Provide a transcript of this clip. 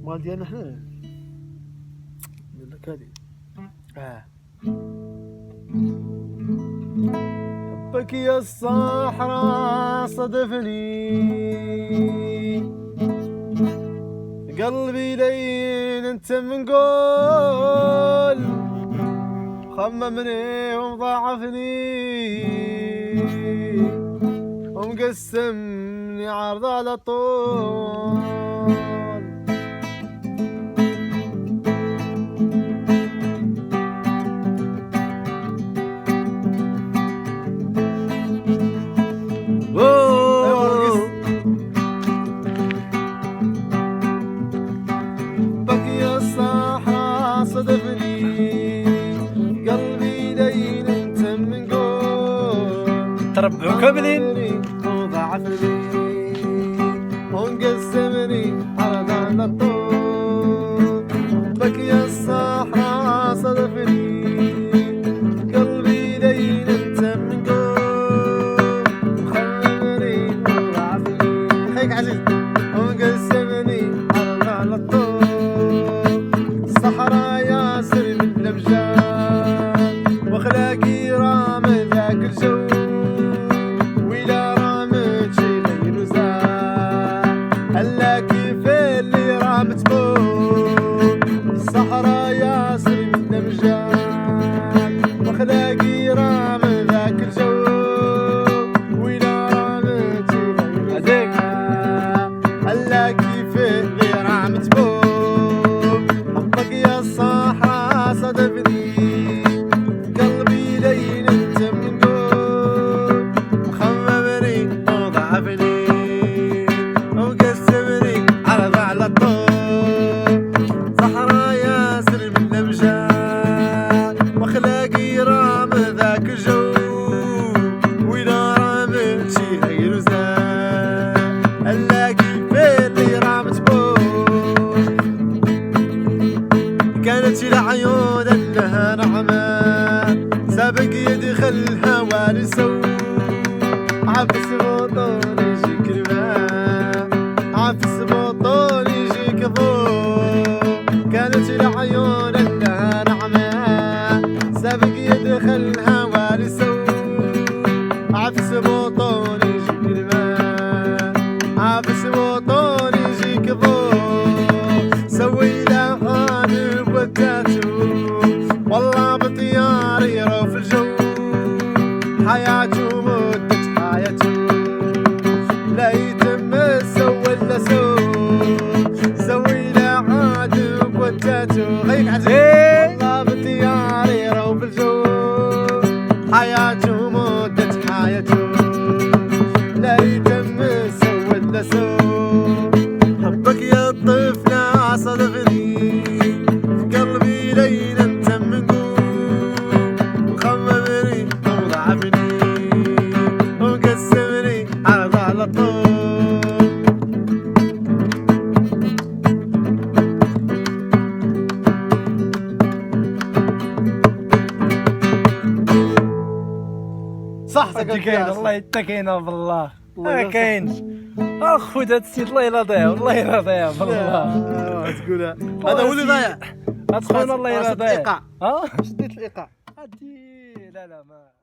مال ديالنا حنا ندير لك هادي. حبك يا الصحراء صدفني، قلبي لين انت من قول خممني ومضاعفني ومقسمني عرض على طول. حبك يا الصحراء صدفني، قلبي لين انت من قول تربعوا كاملين وضعفني وانقسمني عرض على الطول. حبك يا الصحراء صدفني، قلبي لين انت من قول خلني وضعفني خيك عزيز وانقسمني عرض على الطول. الصحراء ياسر من الأمجاد واخلاقي رام ذاك الجو، وإلى رامت شي غير زاد هلا كيف اللي رام تموت. الصحراء ياسر من الأمجاد واخلاقي رام ذاك الجو، وإلى رامت شي غير زاد هلا كيف اللي رام تموت. حبك يا الصحراء صدفني، قلبي لين انت من قول مخممني وضعفني وقسمني عرض على الطول. صحراء ياسر من الأمجاد واخلاقي رام ذاك الجو، وإلى رامت شي غير زاد هلا كيف اللي رام تموت. كانت العيون انها نعمة سابق يدخل الهوى لسو، عفس بطول يجيك الماء عفس بطول يجيك ضوء. كانت العيون انها نعمة سابق يدخل الهوى لسو، عفس بطول يجيك الماء عفس بطول يجيك ضوء. سوي له غانم وداتو والله بطيار يرو في الجو، حياته مدة حياته لا يتم سوى الا سوي له غانم وداتو غيك عزيز والله بطيار يرو في الجو، حياته مدة حياته لا يتم سوى الا حبك يا الطفلة صدفني، في قلبي لين انت من قول مخممني وضعفني ومقسمني عرض على الطول. صحتك كاين الله يتكينا بالله ما كاينش اخويا هاد السيد الله يرضيه والله يرضيه بالله تقولها هذا هو اللي ضايع. هاد خونا الله يرضيه شديت الايقاع هادي لا ما